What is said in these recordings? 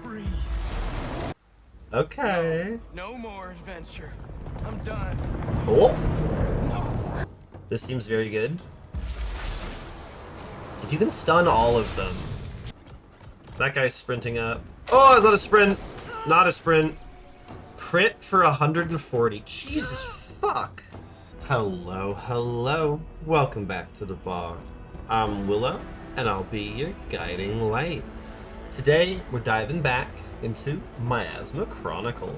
Breathe. Okay. No more adventure. I'm done. Cool. No. This seems very good. If you can stun all of them. That guy's sprinting up. Oh, it's not a sprint. Not a sprint. Crit for 140. Jesus fuck. Hello, hello. Welcome back to the bar. I'm Willow, and I'll be your guiding light. Today, we're diving back into Miasma Chronicles.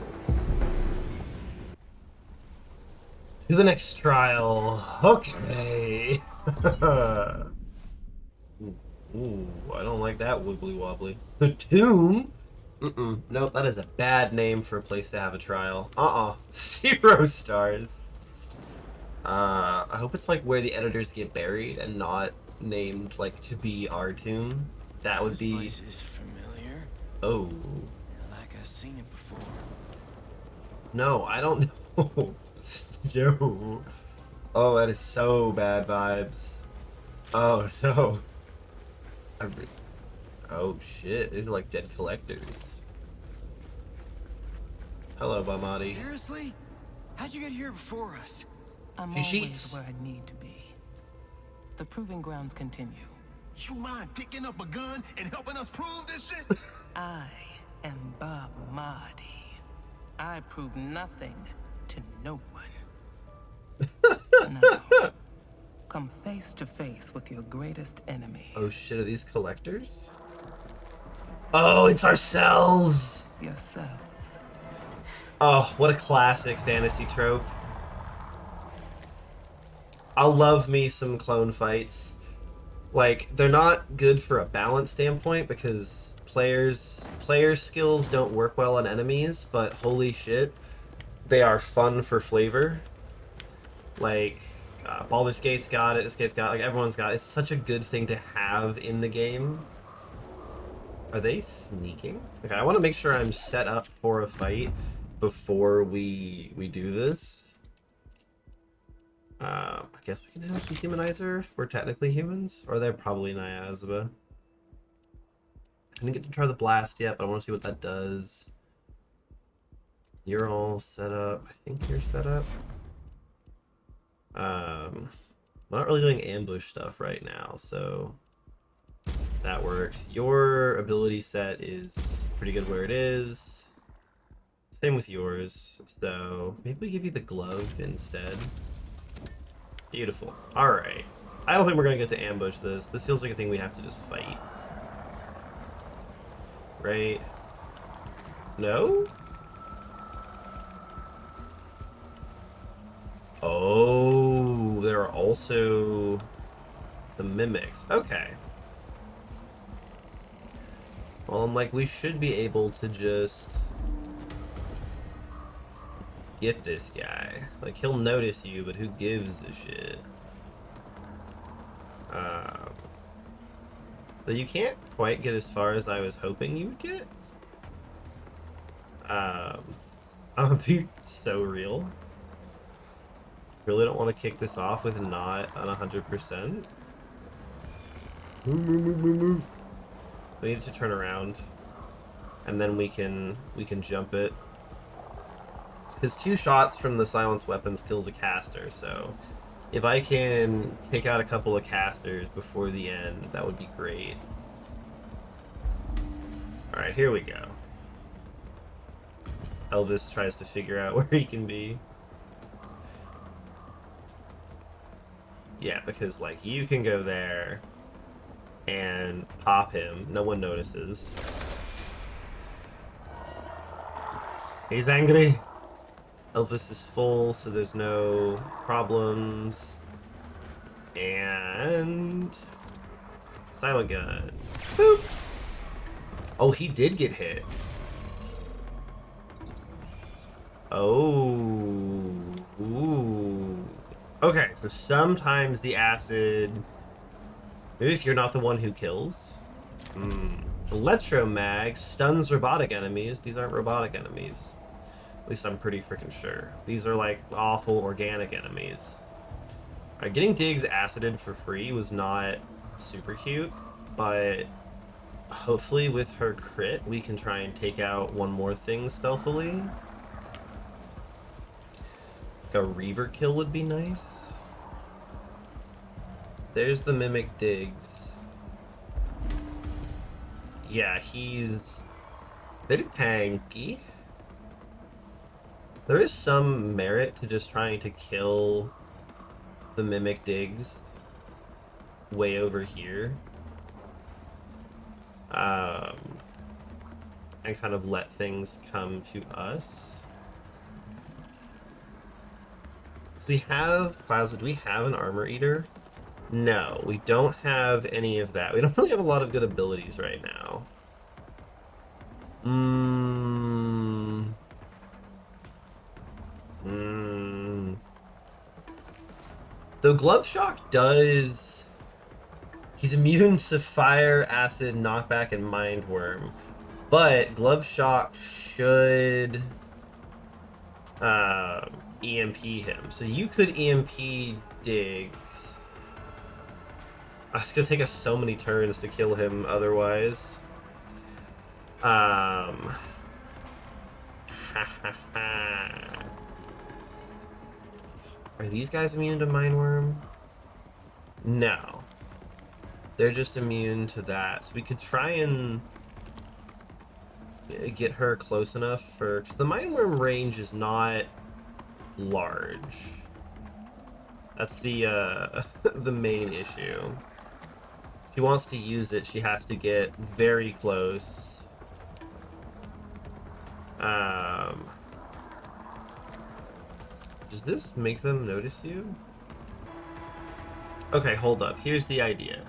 To the next trial. Okay. Ooh, I don't like that wibbly wobbly. The Tomb? Nope, that is a bad name for a place to have a trial. 0 stars. I hope it's like where the editors get buried and not named like to be our tomb. That would be. This place is familiar. Oh. Like I've seen it before. No, I don't know. No. Oh, that is so bad vibes. Oh no. Oh shit, these are like dead collectors. Hello, Bamadi. Seriously? How'd you get here before us? I'm She always cheats. where I need to be. The proving grounds continue. You mind picking up a gun and helping us prove this shit? I am Bob Marley. I prove nothing to no one. Now, come face to face with your greatest enemies. Oh shit, are these collectors? Oh, it's ourselves! Yourselves. Oh, what a classic fantasy trope. I'll love me some clone fights. Like, they're not good for a balance standpoint because players' skills don't work well on enemies, but holy shit, they are fun for flavor. Like, Baldur's Gate's got it, this gate's got it, like, everyone's got it. It's such a good thing to have in the game. Are they sneaking? Okay, I want to make sure I'm set up for a fight before we do this. I guess we can have the humanizer. We're technically humans, or they're probably Miasma. I didn't get to try the blast yet, but I want to see what that does. You're all set up. I think you're set up. I'm not really doing ambush stuff right now, so that works. Your ability set is pretty good where it is. Same with yours. So maybe we give you the glove instead. Beautiful. Alright. I don't think we're going to get to ambush this. This feels like a thing we have to just fight. Right? No? Oh, there are also the mimics. Okay. Well, I'm like, we should be able to just get this guy. Like, he'll notice you, but who gives a shit? But you can't quite get as far as I was hoping you would get. I'm gonna be so real. Really don't want to kick this off with not on 100%. Move. We need to turn around, and then we can jump it. His 2 shots from the silenced weapons kills a caster, so if I can take out a couple of casters before the end, that would be great. Alright, here we go. Elvis tries to figure out where he can be. Yeah, because, like, you can go there and pop him. No one notices. He's angry. Elvis is full, so there's no problems. And silent gun. Boop. Oh, he did get hit. Oh. Ooh. Okay, so sometimes the acid. Maybe if you're not the one who kills. Electromag stuns robotic enemies. These aren't robotic enemies. At least I'm pretty freaking sure. These are like awful organic enemies. Alright, getting Diggs acided for free was not super cute, but hopefully with her crit, we can try and take out one more thing stealthily. Like a Reaver kill would be nice. There's the Mimic Diggs. Yeah, he's very tanky. There is some merit to just trying to kill the Mimic Diggs way over here. And kind of let things come to us. So we have Plasma. Do we have an Armor Eater? No, we don't have any of that. We don't really have a lot of good abilities right now. Though Glove Shock does... He's immune to Fire, Acid, Knockback, and Mind Worm. But Glove Shock should EMP him. So you could EMP Diggs. It's gonna take us so many turns to kill him otherwise. Are these guys immune to Mind Worm? No. They're just immune to that. So we could try and get her close enough for... Because the Mind Worm range is not large. That's the the main issue. If she wants to use it, she has to get very close. Does this make them notice you? Okay, hold up. Here's the idea.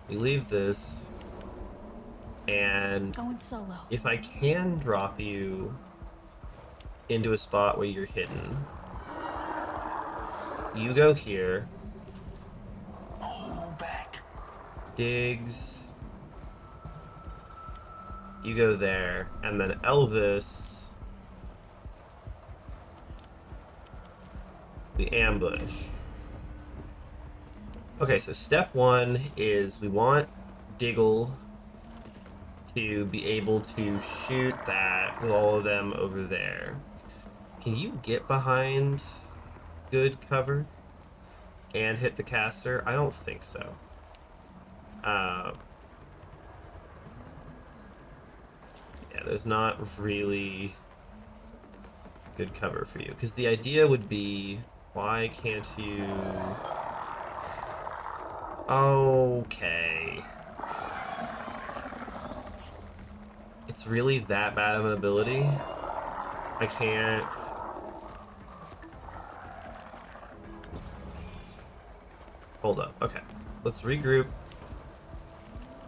We leave this, and Going solo. if I can drop you into a spot where you're hidden, you go here. Hold back. Diggs. You go there, and then Elvis. We ambush. Okay, so step one is we want Diggle to be able to shoot that with all of them over there. Can you get behind good cover and hit the caster? I don't think so. Yeah, there's not really good cover for you. Because the idea would be, why can't you... Okay. It's really that bad of an ability? I can't... Hold up. Okay. Let's regroup.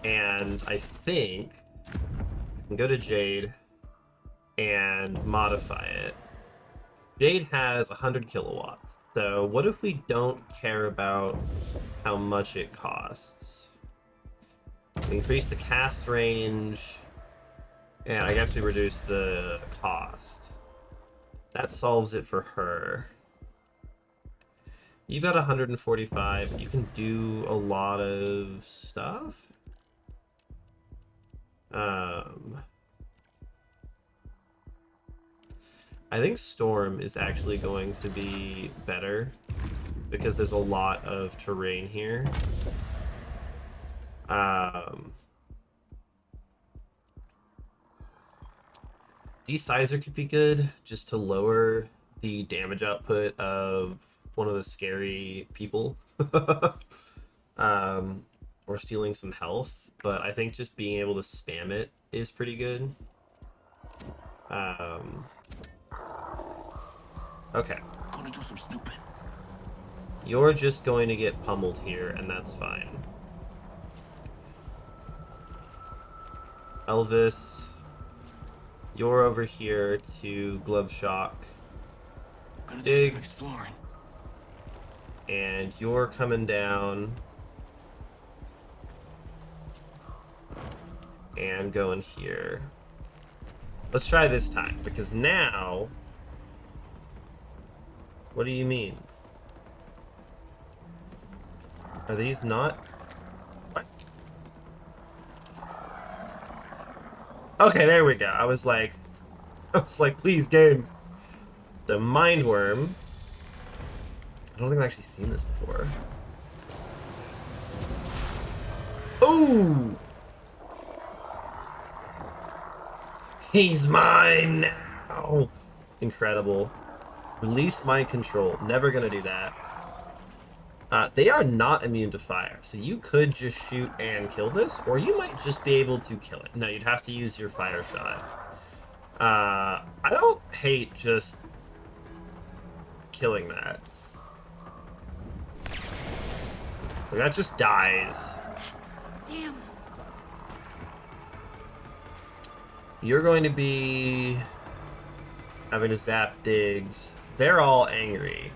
And I think I can go to Jade and modify it. Jade has 100 kilowatts. So what if we don't care about how much it costs? We increase the cast range, and I guess we reduce the cost. That solves it for her. You've got 145. You can do a lot of stuff. I think Storm is actually going to be better because there's a lot of terrain here. Desizer could be good just to lower the damage output of one of the scary people. Or stealing some health, but I think just being able to spam it is pretty good. Okay. Gonna do some snooping. You're just going to get pummeled here, and that's fine. Elvis, you're over here to Glove Shock. Gonna do some Diggs. exploring. And you're coming down and going here. Let's try this time, because now... What do you mean? Are these not... What? Okay, there we go. I was like, please, game. So, Mind Worm. I don't think I've actually seen this before. Ooh! He's mine now! Incredible. Released mind control. Never gonna do that. They are not immune to fire, so you could just shoot and kill this, or you might just be able to kill it. No, you'd have to use your fire shot. I don't hate just killing that. That just dies. Damn, that was close. You're going to be having to zap digs. They're all angry.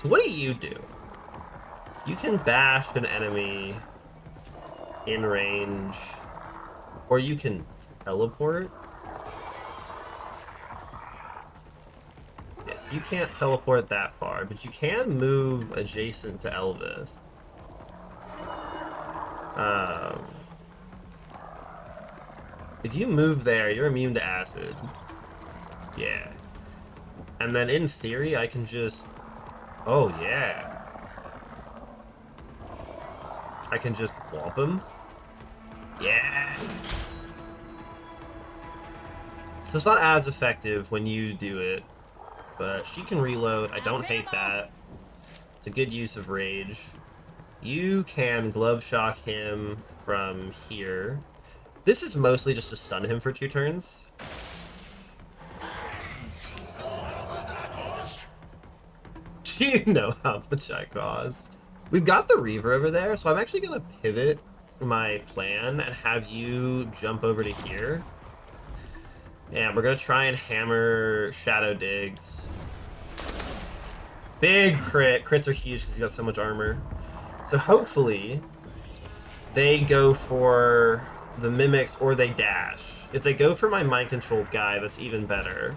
So what do? You can bash an enemy in range, or you can teleport. Yes, you can't teleport that far, but you can move adjacent to Elvis. If you move there, you're immune to acid. Yeah. And then in theory, I can just... Oh, yeah. I can just whomp him. Yeah. So it's not as effective when you do it, but she can reload. I don't hate that. It's a good use of rage. You can glove shock him from here. This is mostly just to stun him for 2 turns. Do you know how much I caused? We've got the Reaver over there, so I'm actually going to pivot my plan and have you jump over to here. And we're going to try and hammer Shadow Digs. Big crit. Crits are huge because he's got so much armor. So hopefully they go for the Mimics or they dash. If they go for my mind-controlled guy, that's even better.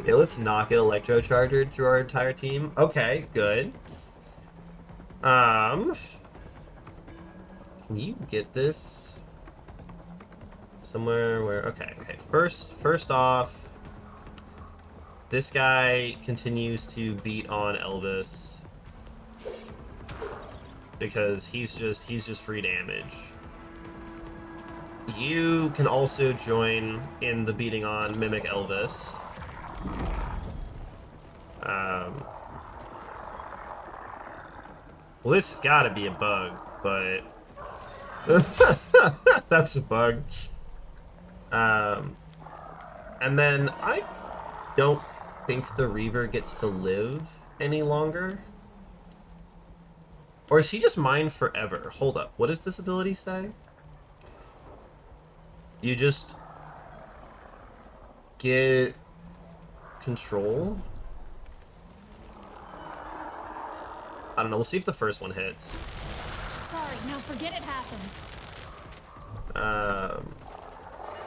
Yeah, let's not get electrocharged through our entire team. Okay, good. Can you get this somewhere where... Okay. First off, this guy continues to beat on Elvis because he's just free damage. You can also join in the beating on Mimic Elvis. Well, this has got to be a bug, but that's a bug. And then I don't think the Reaver gets to live any longer. Or is he just mine forever? Hold up. What does this ability say? You just get control? I don't know. We'll see if the first one hits. Sorry, now forget it happened.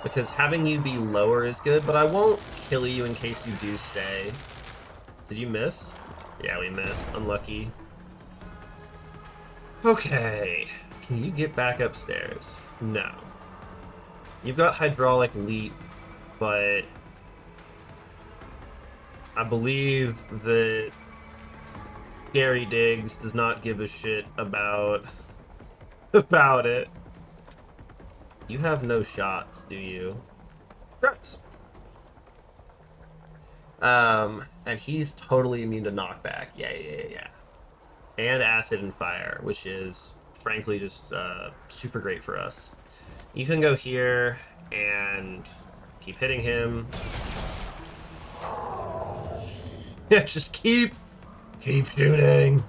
Because having you be lower is good, but I won't kill you in case you do stay. Did you miss? Yeah, we missed. Unlucky. Okay. Can you get back upstairs? No. You've got hydraulic leap, but I believe that Gary Diggs does not give a shit about it. You have no shots, do you? Congrats. And he's totally immune to knockback. Yeah. And acid and fire, which is frankly just super great for us. You can go here and keep hitting him. Yeah, just keep shooting.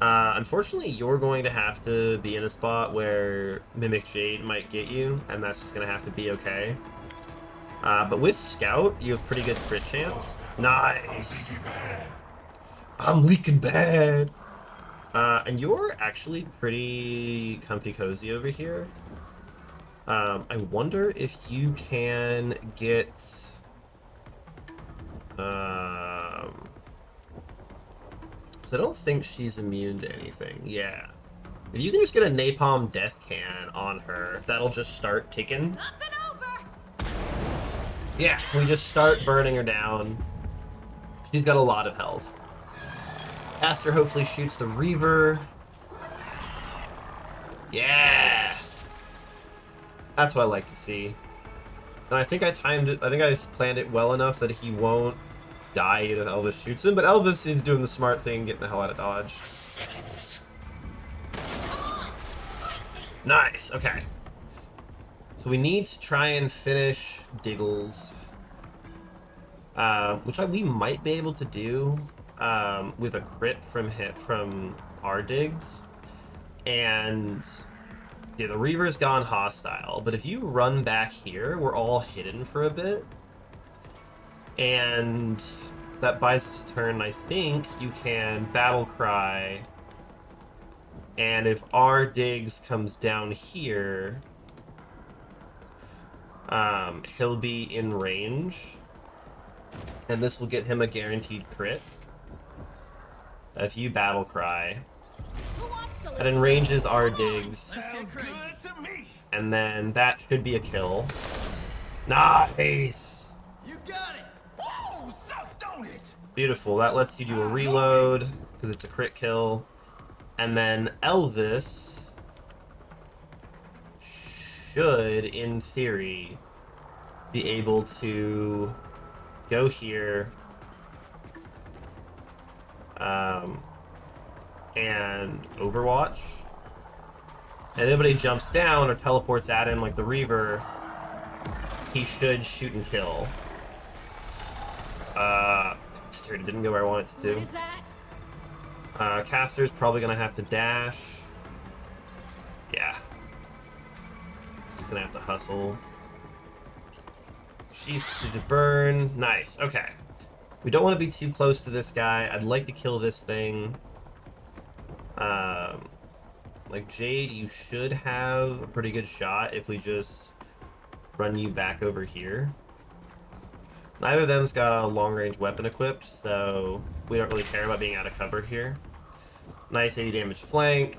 Unfortunately, you're going to have to be in a spot where Mimic Jade might get you, and that's just going to have to be okay. But with Scout, you have pretty good crit chance. Nice. I'm leaking bad. And you're actually pretty comfy cozy over here. I wonder if you can get... So I don't think she's immune to anything. Yeah. If you can just get a napalm death cannon on her, that'll just start ticking. Up and over! Yeah, we just start burning her down. She's got a lot of health. Aster hopefully shoots the Reaver. Yeah! That's what I like to see. And I think I timed it, I think I planned it well enough that he won't die if Elvis shoots him, but Elvis is doing the smart thing, getting the hell out of dodge. Seconds. Nice, okay. So we need to try and finish Diggles. Which we might be able to do with a crit from our digs. And yeah, the Reaver's gone hostile, but if you run back here, we're all hidden for a bit. And that buys us a turn. I think you can battle cry. And if our digs comes down here, he'll be in range. And this will get him a guaranteed crit. If you battle cry. Who wants to That enranges our digs. Sounds good to me. And then that should be a kill. Nice! You got it. Whoa, sucks, don't it? Beautiful. That lets you do a reload, because it's a crit kill. And then Elvis should, in theory, be able to go here and Overwatch. And anybody jumps down or teleports at him like the Reaver, he should shoot and kill. It didn't go where I wanted it to do. What is that? Caster's probably gonna have to dash. Yeah. He's gonna have to hustle. She's to burn. Nice. Okay. We don't want to be too close to this guy. I'd like to kill this thing. Like Jade, you should have a pretty good shot if we just run you back over here. Neither of them's got a long-range weapon equipped, so we don't really care about being out of cover here. Nice 80 damage flank.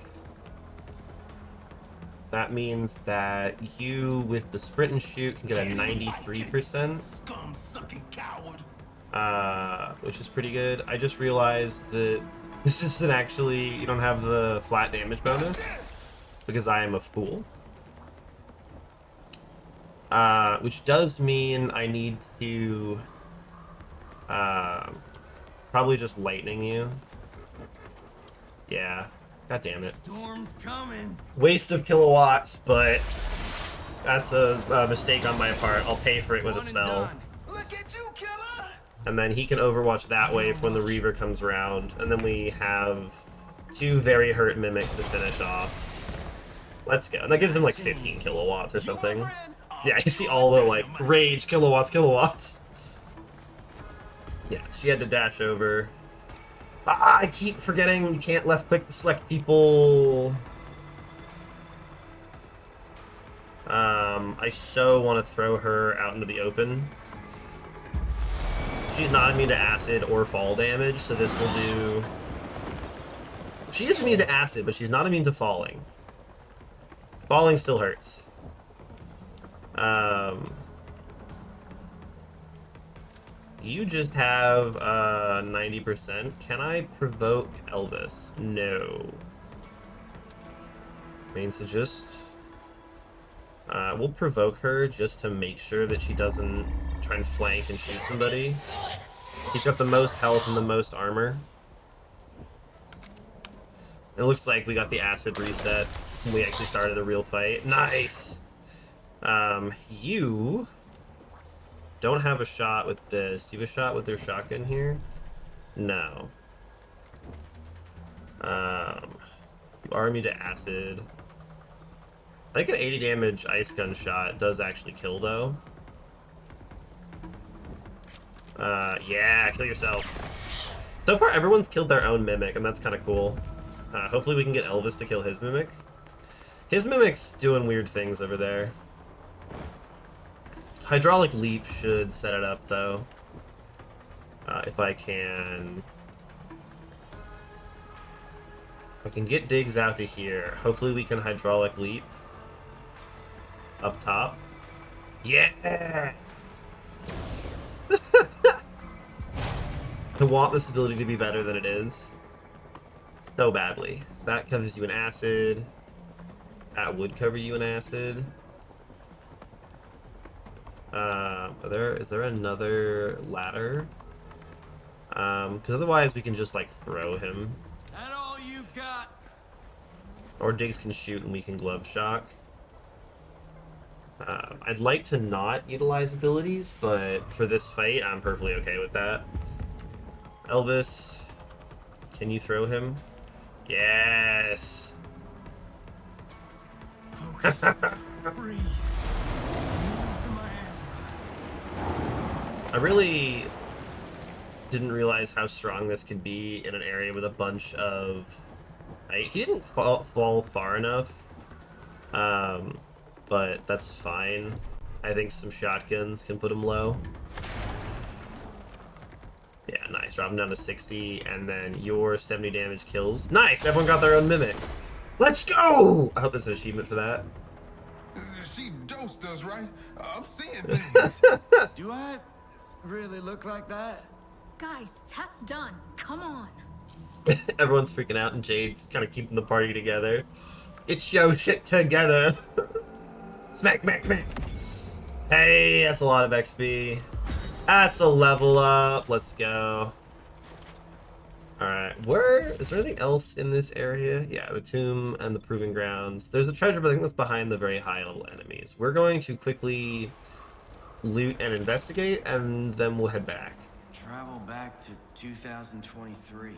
That means that you, with the sprint and shoot, can get a 93%. Scum-sucking coward. Which is pretty good. I just realized that this isn't actually, you don't have the flat damage bonus, because I am a fool. Which does mean I need to probably just lightning you. Yeah, god damn it. Storm's coming. Waste of kilowatts, but that's a mistake on my part. I'll pay for it with a spell. Look at you, killer. And then he can overwatch that way when the Reaver comes around. And then we have 2 very hurt mimics to finish off. Let's go. And that gives him like 15 kilowatts or something. Yeah, you see all the like rage kilowatts. Yeah, she had to dash over. I keep forgetting you can't left click to select people. I so want to throw her out into the open. She's not immune to acid or fall damage, so this will do... She is immune to acid, but she's not immune to falling. Falling still hurts. You just have 90%. Can I provoke Elvis? No. Means to just... we'll provoke her just to make sure that she doesn't try and flank and shoot somebody. He's got the most health and the most armor. It looks like we got the acid reset. We actually started a real fight. Nice! You don't have a shot with this. Do you have a shot with their shotgun here? No. You are immune to acid. I think an 80 damage ice gun shot does actually kill, though. Yeah, kill yourself. So far, everyone's killed their own mimic, and that's kind of cool. Hopefully we can get Elvis to kill his mimic. His mimic's doing weird things over there. Hydraulic Leap should set it up, though. If I can... I can get digs out to here. Hopefully we can hydraulic leap. Up top. Yeah! I want this ability to be better than it is. So badly. That covers you in acid. That would cover you in acid. Is there another ladder? Because otherwise we can just like throw him. That all you got? Or Diggs can shoot and we can glove shock. I'd like to not utilize abilities, but for this fight, I'm perfectly okay with that. Elvis, can you throw him? Yes! Focus. Breathe. Move the miasma. I really didn't realize how strong this could be in an area with a bunch of... He didn't fall far enough, but that's fine. I think some shotguns can put him low. Yeah, nice. Drop him down to 60, and then your 70 damage kills. Nice! Everyone got their own mimic. Let's go! I hope there's an achievement for that. She dosed us, right? I'm seeing things. Do I really look like that? Guys, test done. Come on. Everyone's freaking out, and Jade's kind of keeping the party together. Get your shit together. Smack, smack, smack. Hey, that's a lot of XP. That's a level up. Let's go. Alright, is there anything else in this area? Yeah, the tomb and the proving grounds. There's a treasure, but I think that's behind the very high level enemies. We're going to quickly loot and investigate, and then we'll head back. Travel back to 2023.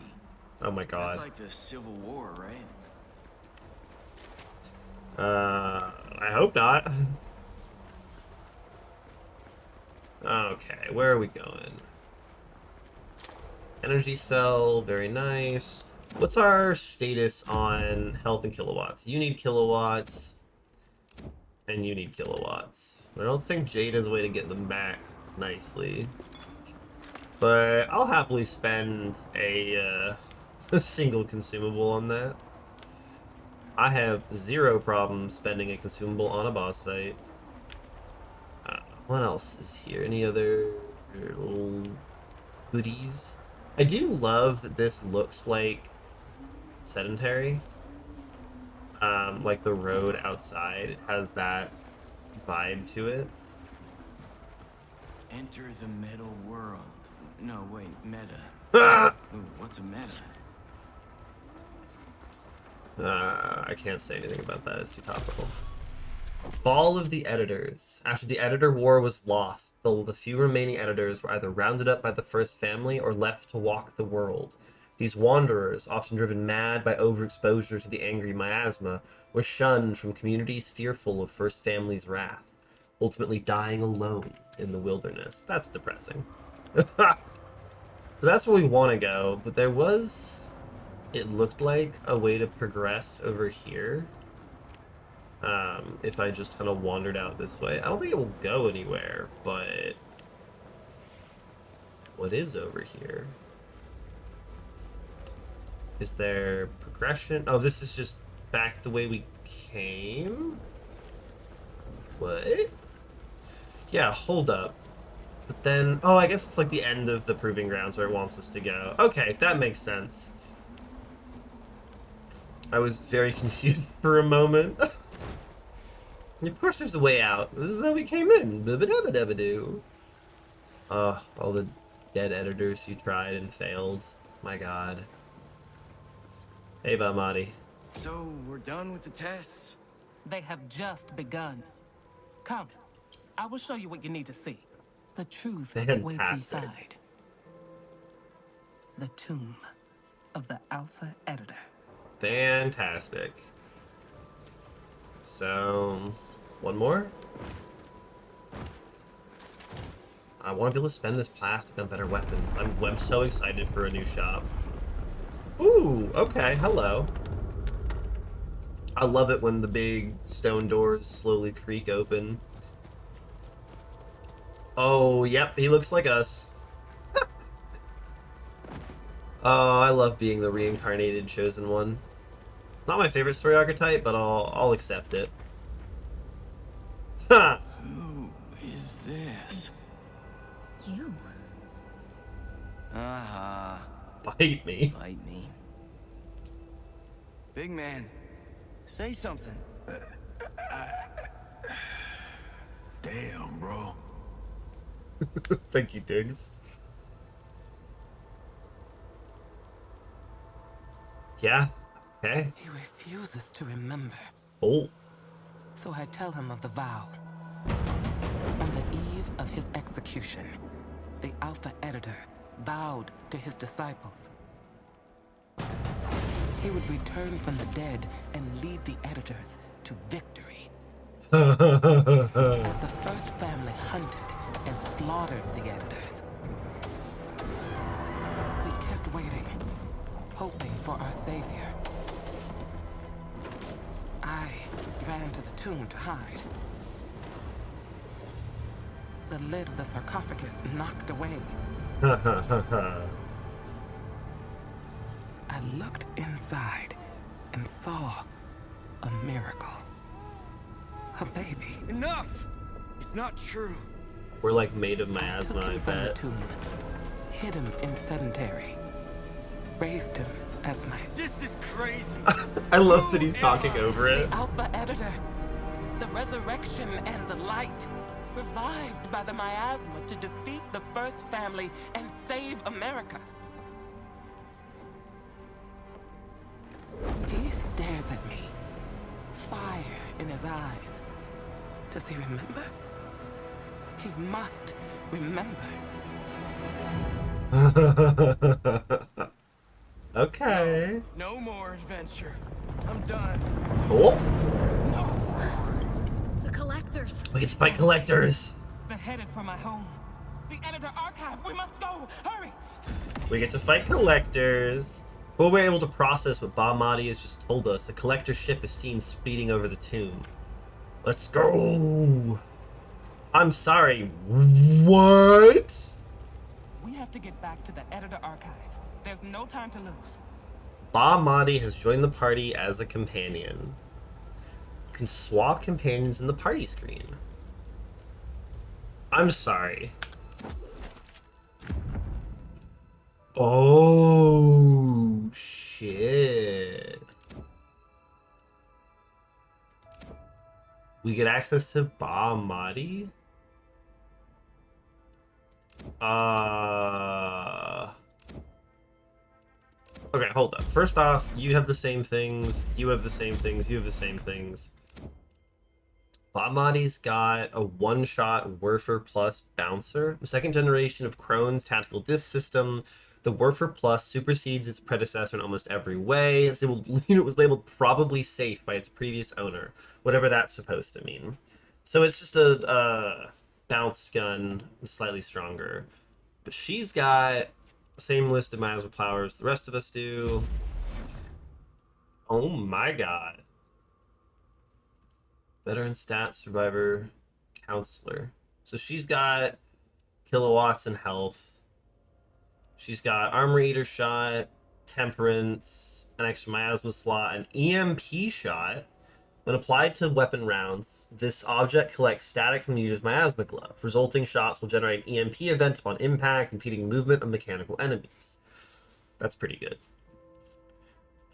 Oh my god. That's like the Civil War, right? I hope not. Okay, where are we going? Energy cell, very nice. What's our status on health and kilowatts? You need kilowatts, and you need kilowatts. I don't think Jade has a way to get them back nicely. But I'll happily spend a single consumable on that. I have zero problem spending a consumable on a boss fight. What else is here? Any other little goodies? I do love that this looks like sedentary. Like the road outside, it has that vibe to it. Enter the metal world. No, wait, meta. Ah! Ooh, what's a meta? I can't say anything about that, it's too topical. Fall of the Editors. After the Editor War was lost, the few remaining editors were either rounded up by the First Family or left to walk the world. These wanderers, often driven mad by overexposure to the angry miasma, were shunned from communities fearful of First Family's wrath, ultimately dying alone in the wilderness. That's depressing. So that's where we want to go, but there was... It looked like a way to progress over here. If I just kind of wandered out this way. I don't think it will go anywhere, but... What is over here? Is there progression? Oh, this is just back the way we came? What? Yeah, hold up. But then... Oh, I guess it's like the end of the Proving Grounds where it wants us to go. Okay, that makes sense. I was very confused for a moment. Of course there's a way out. This is how we came in. Ba-ba-da-ba-da-ba-doo. All the dead editors who tried and failed. My god. Hey, Bamadi. So, we're done with the tests? They have just begun. Come, I will show you what you need to see. The truth waits Fantastic. inside. The tomb of the Alpha Editor. Fantastic. So, one more? I want to be able to spend this plastic on better weapons. I'm so excited for a new shop. Ooh, okay, hello. I love it when the big stone doors slowly creak open. Oh, yep, he looks like us. Oh, I love being the reincarnated chosen one. Not my favorite story archetype, but I'll accept it. Ha! Who is this? You. Ah, Bite me. bite me. Big man, say something. Damn, bro. Thank you, Diggs. Yeah. Okay. He refuses to remember. Oh. So I tell him of the vow. On the eve of his execution, the Alpha Editor vowed to his disciples. He would return from the dead and lead the editors to victory. As the first family hunted and slaughtered the editors, we kept waiting, hoping for our savior. I ran to the tomb to hide. The lid of the sarcophagus knocked away. I looked inside and saw a miracle. A baby. Enough! It's not true. We're like made of I miasma, took I him from the bet. tomb, hid him in sedentary, raised him as my This is crazy. I love that he's talking over it. the Alpha Editor, the resurrection and the light, revived by the miasma to defeat the first family and save America. He stares at me, fire in his eyes. Does he remember? He must remember. Okay. No more adventure. I'm done. Cool. The collectors. We get to fight collectors. They're headed for my home. The Editor Archive. We must go. Hurry. We get to fight collectors. Well, we're able to process what Bahmati has just told us. The collector ship is seen speeding over the tomb. Let's go. I'm sorry. What? We have to get back to the Editor Archive. There's no time to lose. Bahmati has joined the party as a companion. You can swap companions in the party screen. I'm sorry. Oh, shit. We get access to Bahmati? Okay, hold up. First off, you have the same things, you have the same things, you have the same things. Bahmati's got a one-shot Werfer Plus bouncer. The second generation of Krone's tactical disc system. The Werfer Plus supersedes its predecessor in almost every way. This unit was labeled probably safe by its previous owner, whatever that's supposed to mean. So it's just a bounce gun, slightly stronger. But she's got the same list of miasma powers the rest of us do. Oh my god. Veteran stats, survivor, counselor. So she's got kilowatts and health. She's got armor eater shot, temperance, an extra miasma slot, an EMP shot. When applied to weapon rounds, this object collects static from the user's miasma glove. Resulting shots will generate an EMP event upon impact, impeding movement of mechanical enemies. That's pretty good.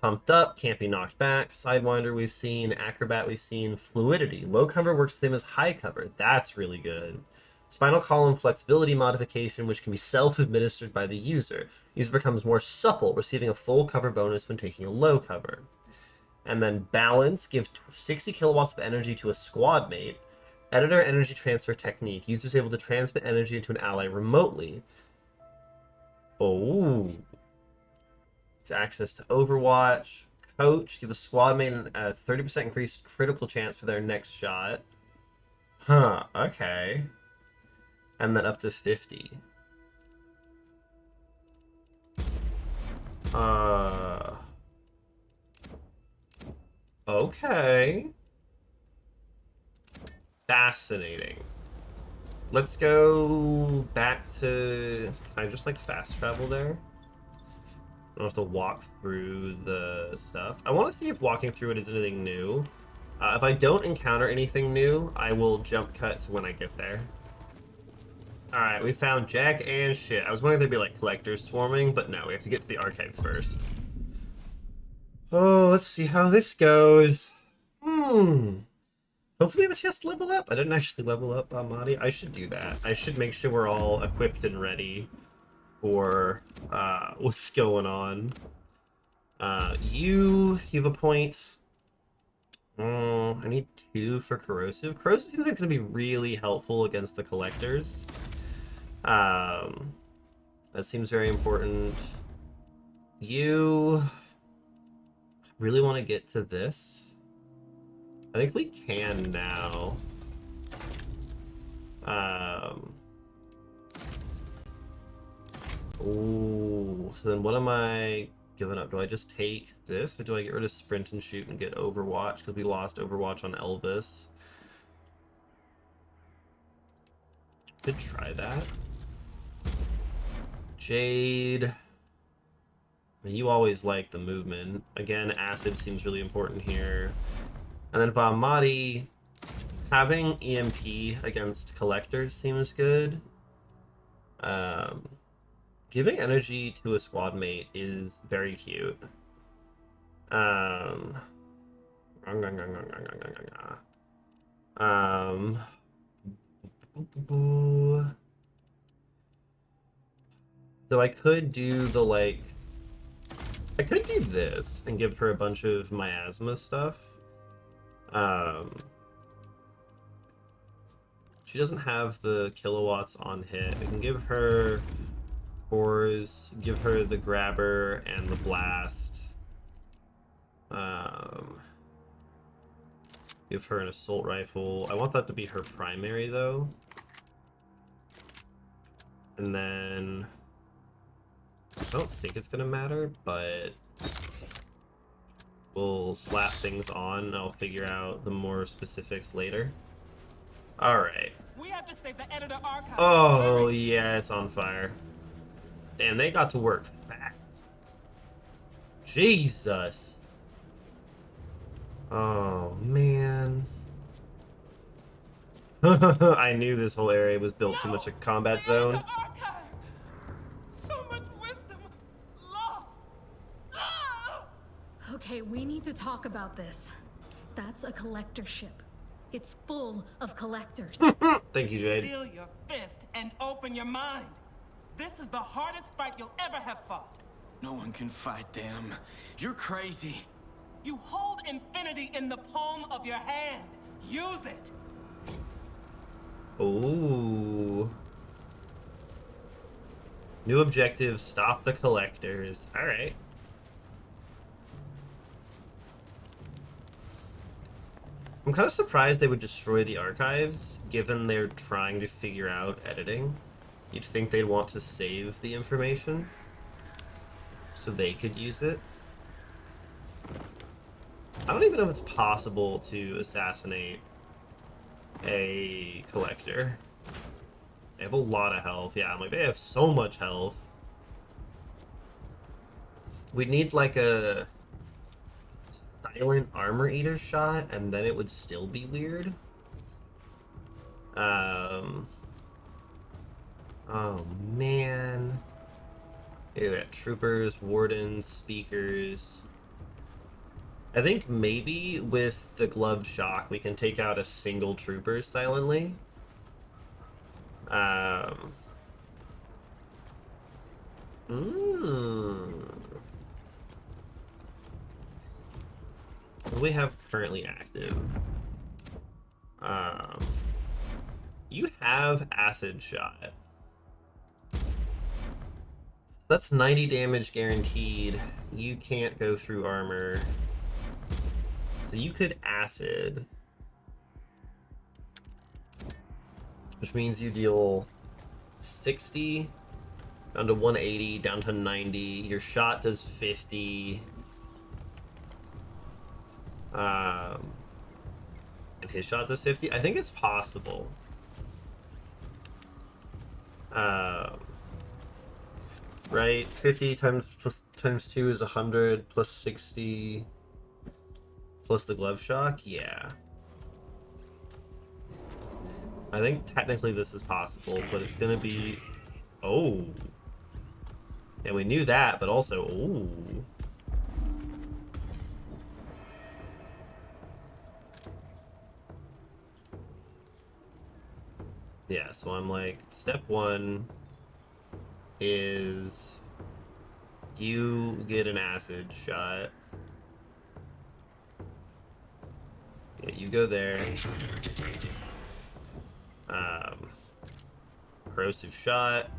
Pumped up, can't be knocked back. Sidewinder we've seen, acrobat we've seen, fluidity. Low cover works the same as high cover. That's really good. Spinal column flexibility modification, which can be self-administered by the user. User becomes more supple, receiving a full cover bonus when taking a low cover. And then balance, give 60 kilowatts of energy to a squad mate. Editor energy transfer technique. User is able to transmit energy to an ally remotely. Oh. Access to Overwatch. Coach, give a squad mate a 30% increased critical chance for their next shot. Huh, okay. And then up to 50. Okay. Fascinating. Let's go back to... Can I just, like, fast travel there? don't have to walk through the stuff. I want to see if walking through it is anything new. If I don't encounter anything new, I will jump cut to when I get there. Alright, we found Jack and shit. I was wondering if there'd be like collectors swarming, but no, we have to get to the archive first. Oh, let's see how this goes. Hopefully we have a chance to level up. I didn't actually level up Amadi. I should do that. I should make sure we're all equipped and ready for what's going on. You have a point. I need 2 for corrosive. Corrosive seems like it's gonna be really helpful against the collectors. That seems very important. You really want to get to this? I think we can now. Ooh, so then what am I giving up? Do I just take this, or do I get rid of sprint and shoot and get Overwatch? Because we lost Overwatch on Elvis. Could try that. Jade. I mean, you always like the movement. Again, acid seems really important here. And then Bahamati, having EMP against collectors seems good. Giving energy to a squad mate is very cute. Though I could do the like, I could do this and give her a bunch of miasma stuff. She doesn't have the kilowatts on hit. I can give her cores, give her the grabber and the blast. Give her an assault rifle. I want that to be her primary though. And then I don't think it's gonna matter, but we'll slap things on and I'll figure out the more specifics later. Alright. We have to save the editor archive. Oh, yeah, it's on fire. Damn, they got to work fast. Jesus. Oh, man. I knew this whole area was built too much a combat zone. Archive. So much wisdom lost. Ah! Okay, we need to talk about this. That's a collector ship. It's full of collectors. Thank you, Jade. Steal your fist and open your mind. This is the hardest fight you'll ever have fought. No one can fight them. You're crazy. You hold infinity in the palm of your hand. Use it. Ooh. New objective, stop the collectors. Alright. I'm kind of surprised they would destroy the archives, given they're trying to figure out editing. You'd think they'd want to save the information so they could use it. I don't even know if it's possible to assassinate a collector. They have a lot of health. Yeah, I'm like, they have so much health. We'd need like a silent armor eater shot, and then it would still be weird. Oh man. Look at that. Troopers, wardens, speakers. I think maybe with the glove shock we can take out a single trooper silently. What do we have currently active? You have acid shot. That's 90 damage guaranteed. You can't go through armor. So you could acid. Which means you deal 60 down to 180, down to 90. Your shot does 50. And his shot does 50. I think it's possible. right? 50 times 2 is 100 plus 60 plus the glove shock. Yeah. I think technically this is possible, but it's gonna be... Oh. And we knew that, but also... Ooh. Yeah, so I'm like, step 1 is you get an acid shot. Yeah, you go there. Corrosive shot.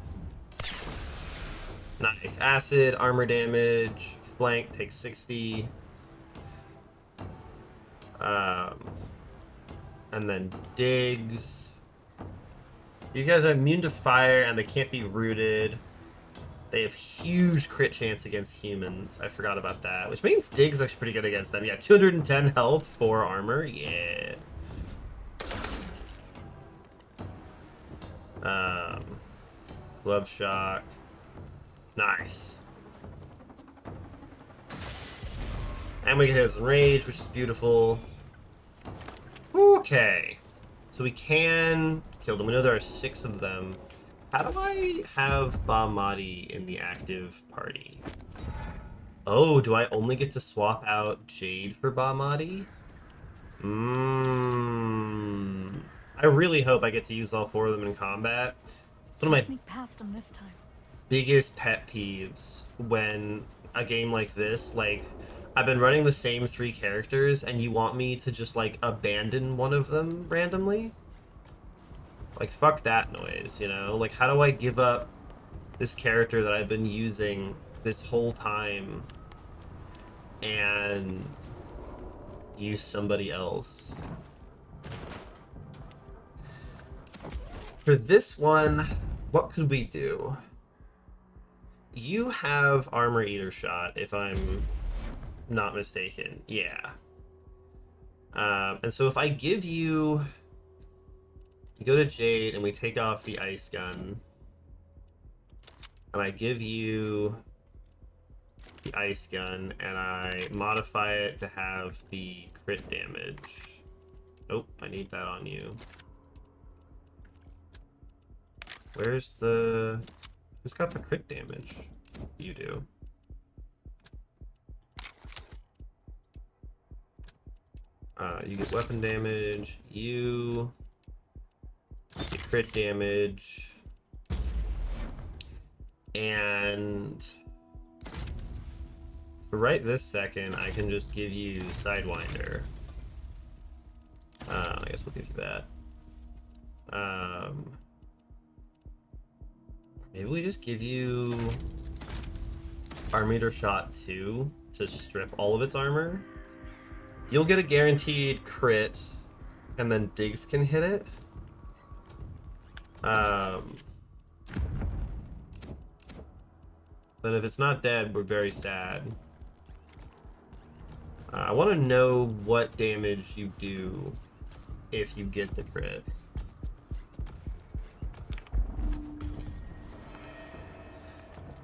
Nice. Acid, armor damage, flank takes 60. And then digs. These guys are immune to fire and they can't be rooted. They have huge crit chance against humans. I forgot about that. Which means Dig's actually pretty good against them. Yeah, 210 health, 4 armor. Yeah. Glove shock. Nice. And we get his rage, which is beautiful. Okay. So we can kill them. We know there are 6 of them. How do I have Bahmati in the active party? Oh, do I only get to swap out Jade for Bahmati? I really hope I get to use all 4 of them in combat. It's one of my Sneak past him this time. biggest pet peeves when a game like this, like, I've been running the same 3 characters and you want me to just, like, abandon one of them randomly? Like, fuck that noise, you know? Like, how do I give up this character that I've been using this whole time and use somebody else? For this one, what could we do? You have Armor Eater shot, if I'm not mistaken. Yeah. And so if I give you... You go to Jade and we take off the ice gun. And I give you the ice gun and I modify it to have the crit damage. Oh, I need that on you. Where's the... Who's got the crit damage? You do. You get weapon damage. You get crit damage. And for right this second, I can just give you Sidewinder. I guess we'll give you that. Maybe we just give you Armor Eater Shot 2 to strip all of its armor. You'll get a guaranteed crit, and then Diggs can hit it. But if it's not dead, we're very sad. I want to know what damage you do if you get the crit.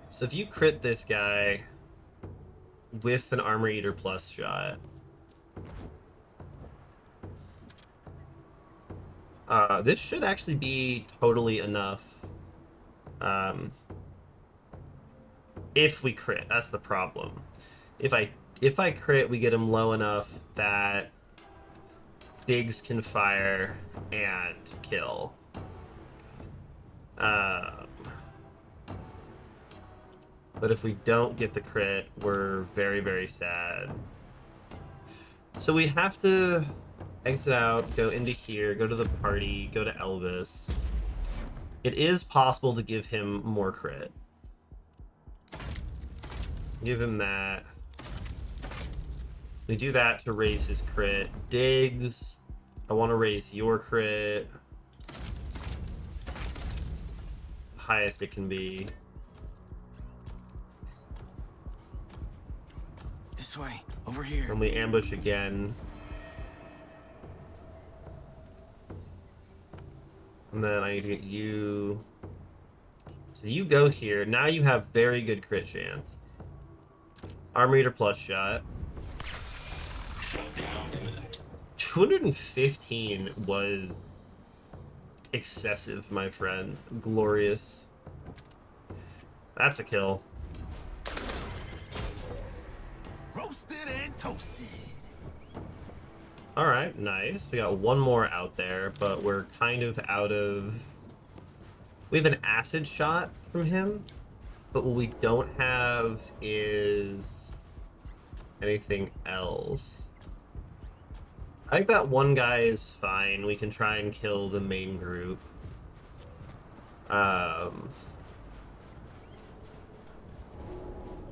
So if you crit this guy with an Armor Eater Plus shot, this should actually be totally enough. If we crit, that's the problem. If I crit, we get him low enough that Diggs can fire and kill. But if we don't get the crit, we're very, very sad. So we have to exit out, go into here, go to the party, go to Elvis. It is possible to give him more crit. Give him that. We do that to raise his crit. Diggs, I want to raise your crit. Highest it can be. This way, over here. And we ambush again. And then I need to get you So you go here. Now you have very good crit chance. Armor Eater plus shot. 215 was excessive, my friend. Glorious. That's a kill. Roasted and toasted. Alright, nice. We got one more out there, but we're kind of out of... We have an acid shot from him, but what we don't have is anything else. I think that one guy is fine. We can try and kill the main group.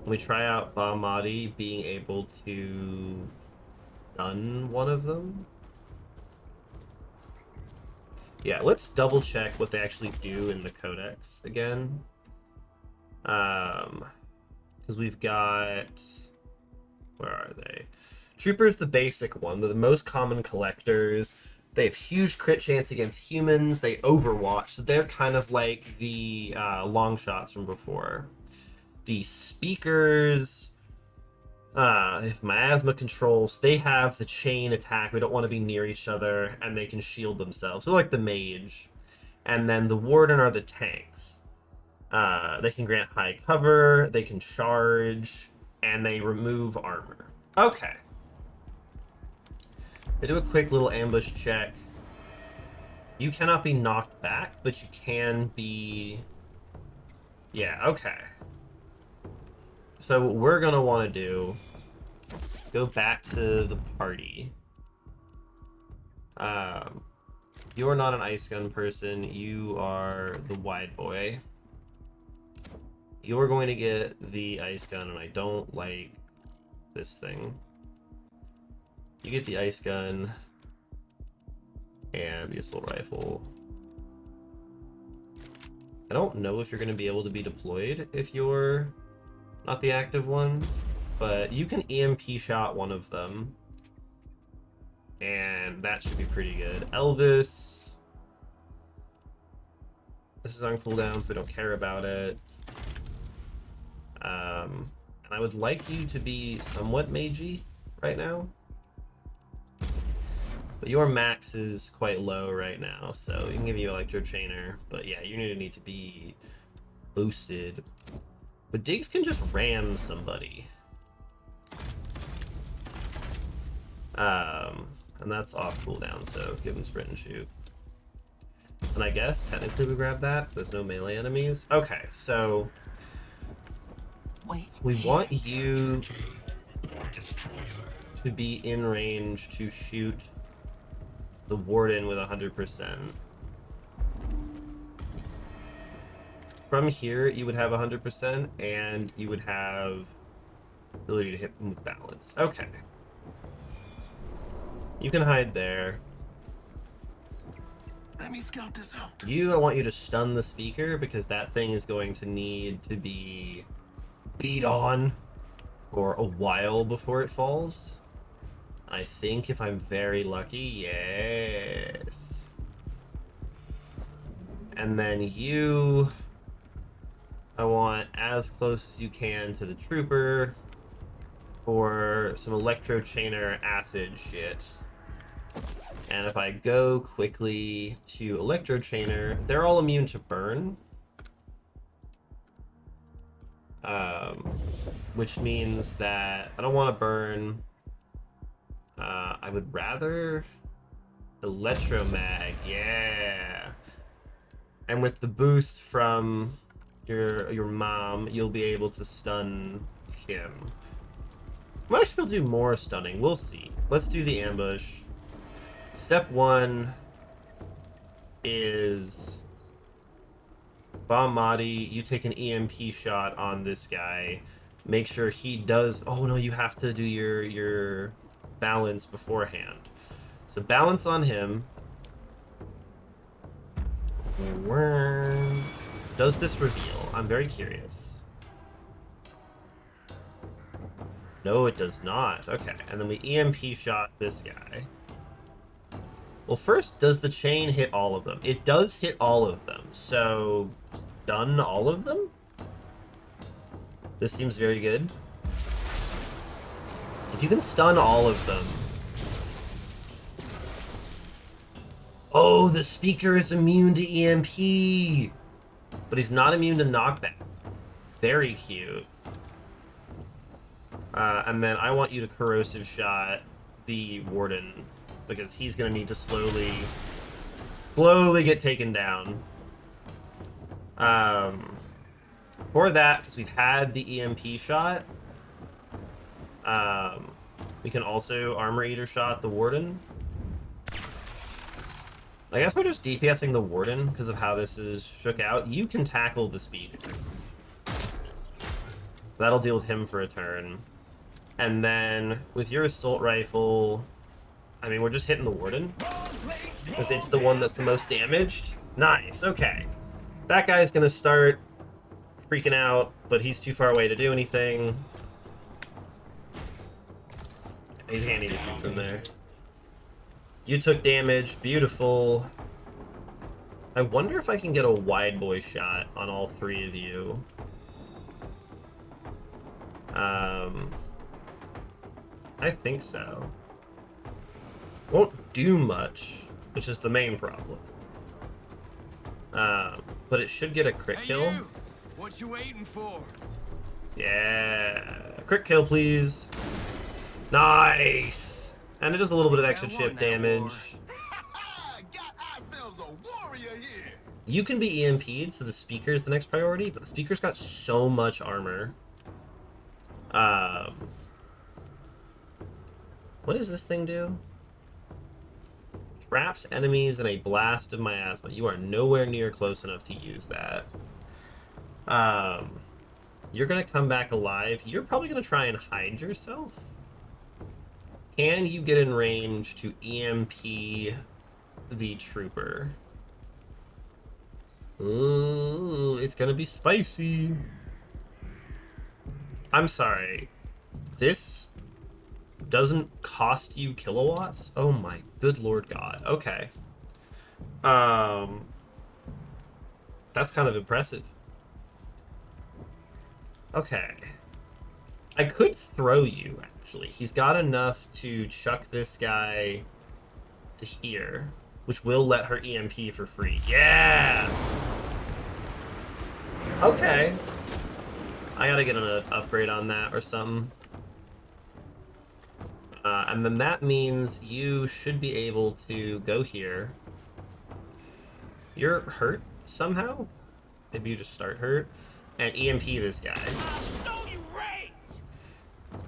We try out Bahmadi being able to stun one of them. Yeah, let's double check what they actually do in the codex again. Because we've got... Where are they? Trooper's the basic one. They're the most common collectors. They have huge crit chance against humans. They overwatch. So they're kind of like the long shots from before. The speakers... they have miasma controls. They have the chain attack. We don't want to be near each other, and they can shield themselves. So like the mage. And then the warden are the tanks. They can grant high cover, they can charge, and they remove armor. Okay. They do a quick little ambush check. You cannot be knocked back, but you can be... Yeah, okay. So what we're going to want to do, go back to the party. You're not an ice gun person. You are the wide boy. You're going to get the ice gun, and I don't like this thing. You get the ice gun and the assault rifle. I don't know if you're going to be able to be deployed if you're not the active one, but you can EMP shot one of them, and that should be pretty good. Elvis, this is on cooldowns, we don't care about it. And I would like you to be somewhat magey right now, but your max is quite low right now, so we can give you Electro Chainer, but yeah, you're going to need to be boosted. But Diggs can just ram somebody. And that's off cooldown, so give him sprint and shoot. And I guess technically we grab that. There's no melee enemies. Okay, so we want you to be in range to shoot the warden with 100%. From here, you would have 100%, and you would have ability to hit him with balance. Okay. You can hide there. Let me scout this out. I want you to stun the speaker, because that thing is going to need to be beat on for a while before it falls. I think if I'm very lucky, yes. And then you... I want as close as you can to the trooper for some Electro Chainer acid shit. And if I go quickly to Electro Chainer, they're all immune to burn. Which means that I don't want to burn. I would rather Electromag, yeah. And with the boost from your mom, you'll be able to stun him. Might actually be able to do more stunning. We'll see. Let's do the ambush. Step 1 is Bahmadi. You take an EMP shot on this guy. Make sure he does... Oh no, you have to do your balance beforehand. So balance on him. Does this reveal? I'm very curious. No, it does not. Okay, and then we EMP shot this guy. Well, first, does the chain hit all of them? It does hit all of them, so stun all of them? This seems very good. If you can stun all of them... Oh, the speaker is immune to EMP! But he's not immune to knockback. Very cute. And then I want you to corrosive shot the warden, because he's gonna need to slowly get taken down. For that, because we've had the EMP shot, we can also Armor Eater shot the warden. I guess we're just DPSing the warden because of how this is shook out. You can tackle the speed. That'll deal with him for a turn. And then with your assault rifle, I mean, we're just hitting the warden because it's the one that's the most damaged. Nice, okay. That guy's gonna start freaking out, but he's too far away to do anything. He's gonna need to shoot from there. You took damage, beautiful. I wonder if I can get a wide boy shot on all three of you. I think so. Won't do much, which is the main problem. But it should get a crit kill. You! What you waiting for? Yeah, crit kill, please. Nice. And it does a little bit of extra chip damage. Got ourselves a warrior here. You can be EMP'd, so the speaker is the next priority, but the speaker's got so much armor. What does this thing do? Traps enemies in a blast of miasma. You are nowhere near close enough to use that. You're gonna come back alive. You're probably gonna try and hide yourself. Can you get in range to EMP the trooper? Ooh, it's gonna be spicy. I'm sorry. This doesn't cost you kilowatts? Oh my good lord god. Okay. That's kind of impressive. Okay. I could throw you, actually. He's got enough to chuck this guy to here, which will let her EMP for free. Yeah! Okay. I gotta get an upgrade on that or something. And then that means you should be able to go here. You're hurt somehow? Maybe you just start hurt. And EMP this guy.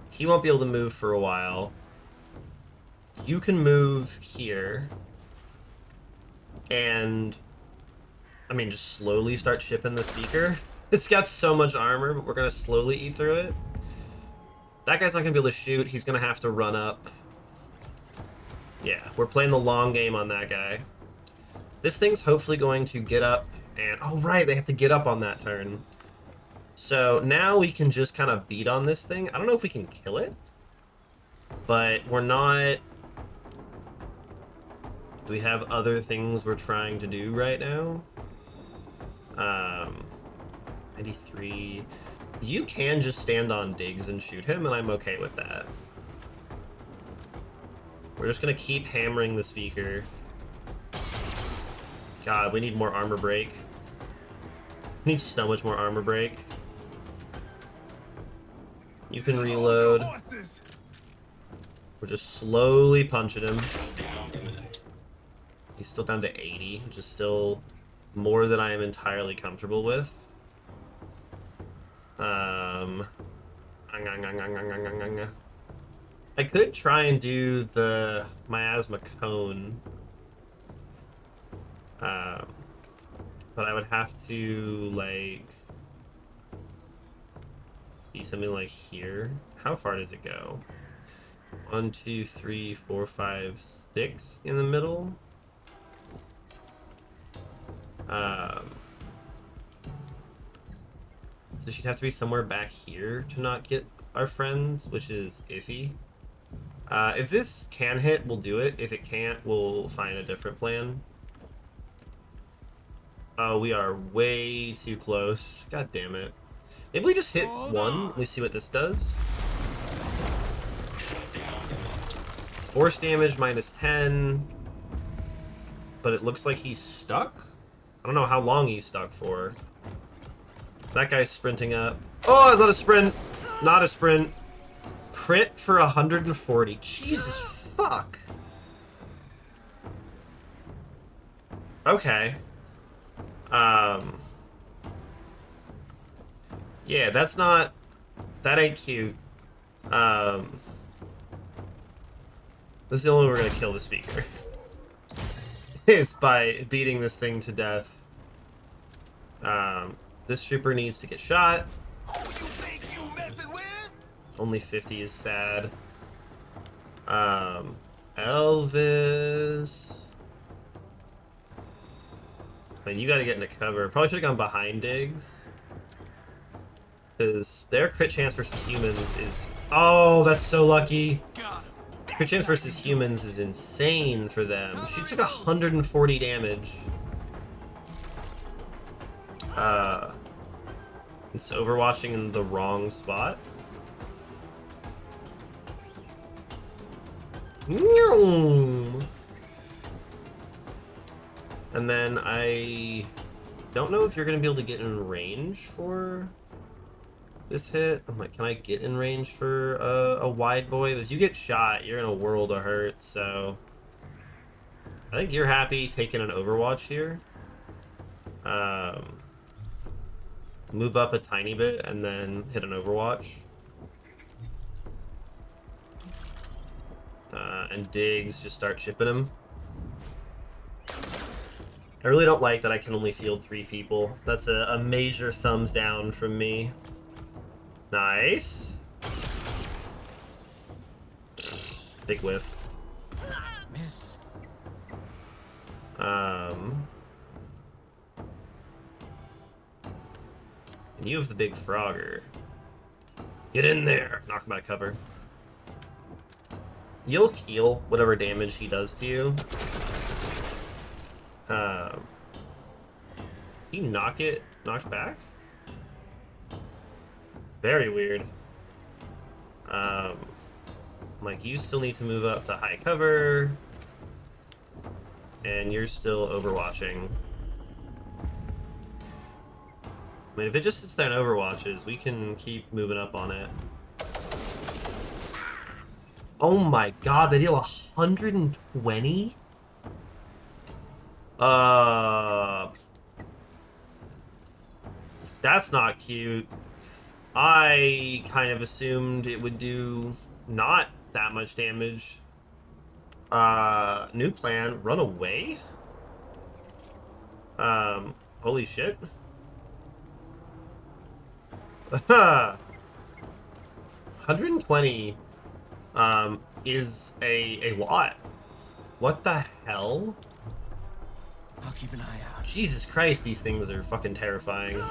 He won't be able to move for a while. You can move here. And, I mean, just slowly start shipping the speaker. It's got so much armor, but we're going to slowly eat through it. That guy's not going to be able to shoot. He's going to have to run up. Yeah, we're playing the long game on that guy. This thing's hopefully going to get up and... Oh, right, they have to get up on that turn. So now we can just kind of beat on this thing. I don't know if we can kill it, but we're not... Do we have other things we're trying to do right now? 93... You can just stand on digs and shoot him, and I'm okay with that. We're just gonna keep hammering the speaker. God, we need more armor break. We need so much more armor break. You can reload. We're just slowly punching him. He's still down to 80, which is still more than I am entirely comfortable with. I could try and do the miasma cone, but I would have to like be something like here. How far does it go? 1, 2, 3, 4, 5, 6 in the middle. So she'd have to be somewhere back here to not get our friends, which is iffy. If this can hit, we'll do it. If it can't, we'll find a different plan. Oh, we are way too close. God damn it. Maybe we just hit one. We see what this does. Force damage minus 10. But it looks like he's stuck? I don't know how long he's stuck for. That guy's sprinting up. Oh, it's not a sprint. Not a sprint. Crit for 140. Jesus fuck. Okay. Yeah, that's not... That ain't cute. This is the only way we're gonna kill the speaker. Is by beating this thing to death. This trooper needs to get shot. Who you think you messing with? Only 50 is sad. Elvis... I mean, you gotta get into cover. Probably should've gone behind Diggs. Because their crit chance versus humans is... Oh, that's so lucky. Got him. Crit chance versus humans is insane for them. She took 140 damage. It's overwatching in the wrong spot. And then I don't know if you're going to be able to get in range for this hit. I'm like, can I get in range for a wide boy? If you get shot, you're in a world of hurt, so... I think you're happy taking an Overwatch here. Move up a tiny bit and then hit an Overwatch. And Diggs just start chipping him. I really don't like that I can only field 3 people. That's a major thumbs down from me. Nice. Big whiff. Miss. And you have the big Frogger. Get in there! Knock him out of cover. You'll heal whatever damage he does to you. You knock it knocked back? Very weird. Like, you still need to move up to high cover. And you're still overwatching. I mean, if it just sits there and overwatches, we can keep moving up on it. Oh my god, they deal 120? That's not cute. I kind of assumed it would do not that much damage. New plan, run away? Holy shit. 120 is a lot. What the hell? I'll keep an eye out. Jesus Christ, these things are fucking terrifying.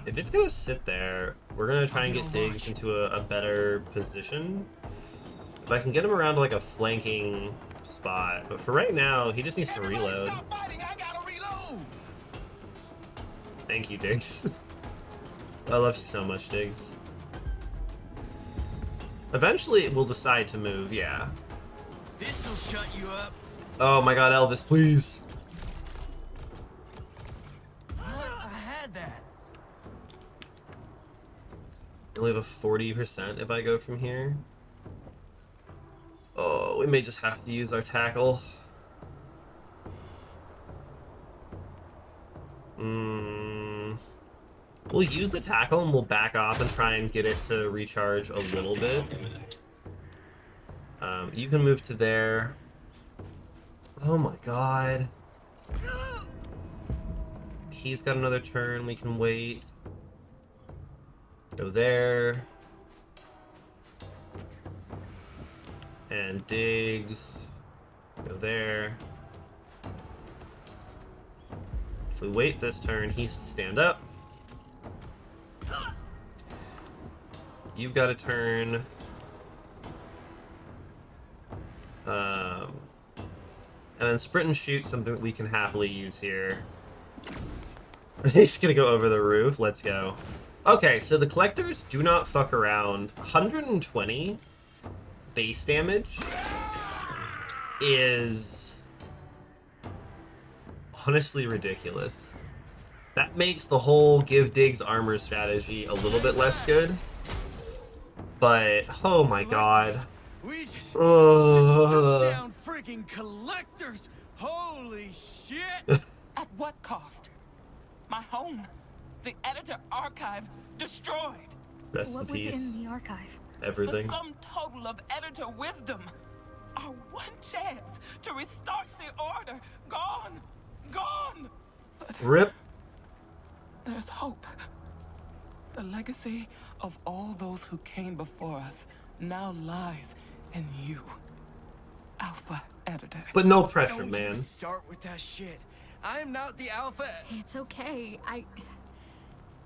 If it's gonna sit there, we're gonna try and get Diggs into a better position. If I can get him around to like a flanking spot, but for right now, he just needs to reload. Stop fighting, I gotta reload. Thank you, Diggs. I love you so much, Diggs. Eventually, we'll decide to move, yeah. This'll shut you up. Oh my god, Elvis, please. I had that. I only have a 40% if I go from here. Oh, we may just have to use our tackle. We'll use the tackle and we'll back off and try and get it to recharge a little bit. You can move to there. Oh my god. He's got another turn, we can wait. Go there. And Diggs. Go there. If we wait this turn, he's to stand up. You've got a turn. And then sprint and shoot, something that we can happily use here. He's gonna go over the roof. Let's go. Okay, so the collectors do not fuck around. 120 base damage is honestly ridiculous. That makes the whole give Diggs armor strategy a little bit less good. But, oh my god. We just Oh. took down freaking collectors. Holy shit! At what cost? My home, the editor archive, destroyed. Rest in What was peace. in the archive? Everything. The sum total of editor wisdom. Our one chance to restart the order. Gone. Gone. But Rip. there's hope. The legacy of all those who came before us now lies in you, Alpha Editor. But no pressure, Don't man. you start with that shit. I am not the alpha. It's okay. I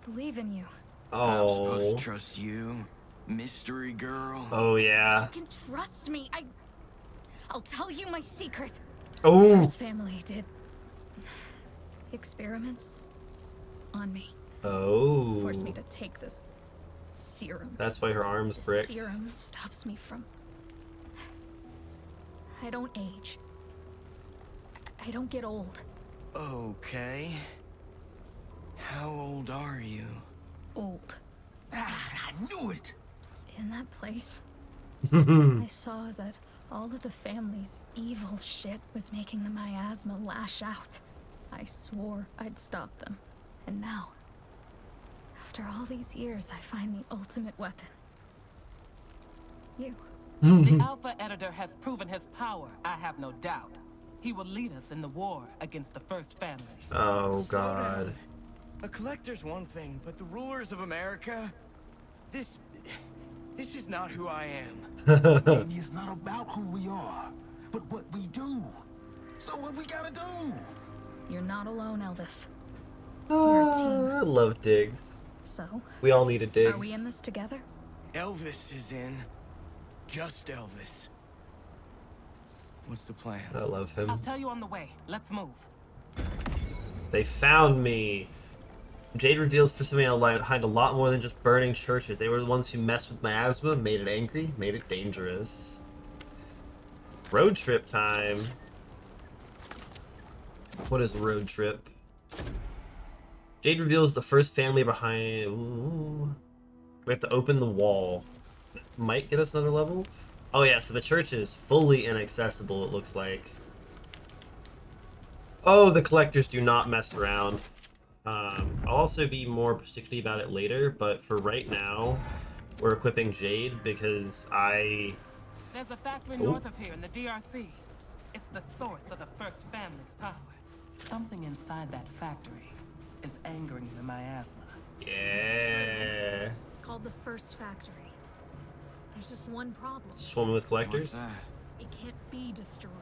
believe in you. I'm supposed Oh. to trust you, mystery girl. Oh, yeah. You can trust me. I'll tell you my secret. Oh. First family did experiments on me. Oh. Forced me to take this serum. That's why her arm's This bricked. serum stops me from... I don't age. I don't get old. Okay. How old are you? Old. Ah, I knew it. In that place, I saw that all of the family's evil shit was making the miasma lash out. I swore I'd stop them. And now, after all these years, I find the ultimate weapon. You. The Alpha Editor has proven his power, I have no doubt. He will lead us in the war against the First Family. Oh, Slow God. down. A collector's one thing, but the rulers of America? This is not who I am. Maybe it's not about who we are, but what we do. So what we gotta do? You're not alone, Elvis. I love Diggs. So, We all need a Diggs. are we in this together? Elvis is in. Just Elvis. What's the plan? I love him. I'll tell you on the way. Let's move. They found me. Jade reveals for something behind a lot more than just burning churches. They were the ones who messed with miasma, made it angry, made it dangerous. Road trip time. What is road trip? Jade reveals the first family behind... Ooh. We have to open the wall. Might get us another level? Oh yeah, so the church is fully inaccessible, it looks like. Oh, the collectors do not mess around. I'll also be more particular about it later, but for right now, we're equipping Jade because There's a factory north of here in the DRC. It's the source of the First Family's power. Something inside that factory is angering the miasma. Yeah. It's called the First Factory. There's just one problem. Swimming with What's collectors? that? It can't be destroyed.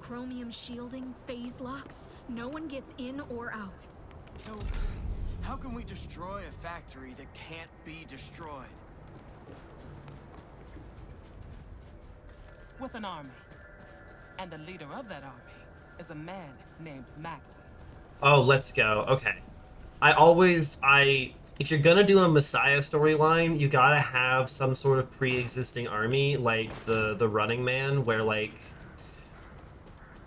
Chromium shielding, phase locks, no one gets in or out. So, how can we destroy a factory that can't be destroyed? With an army. And the leader of that army is a man named Maxis. Oh, let's go. Okay. If you're gonna do a Messiah storyline, you gotta have some sort of pre-existing army, like the Running Man, where, like,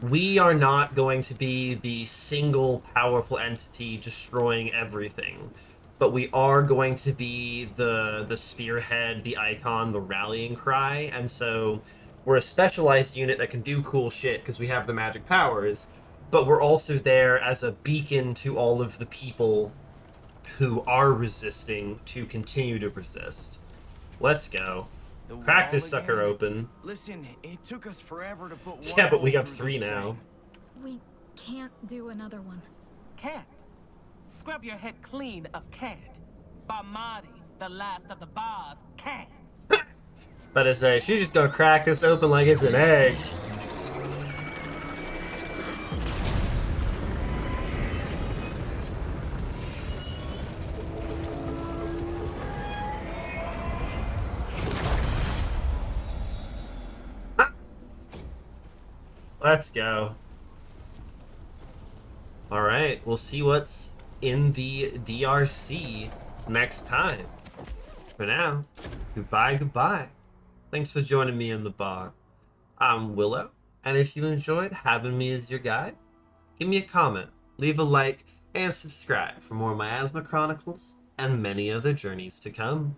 we are not going to be the single powerful entity destroying everything, but we are going to be the spearhead, the icon, the rallying cry, and so we're a specialized unit that can do cool shit because we have the magic powers, but we're also there as a beacon to all of the people who are resisting to continue to resist. Let's go. The Crack wall this sucker again? open. Listen, it took us forever to put one Yeah, but we hole got through 3 this now. thing. We can't do another one. Can't. Scrub your head clean of can't. Barmadi, the last of the bars, can. But I say, she's just gonna crack this open like it's an egg. Let's go. Alright, we'll see what's in the DRC next time. For now, goodbye. Thanks for joining me in the bar. I'm Willow, and if you enjoyed having me as your guide, give me a comment, leave a like, and subscribe for more Miasma Chronicles and many other journeys to come.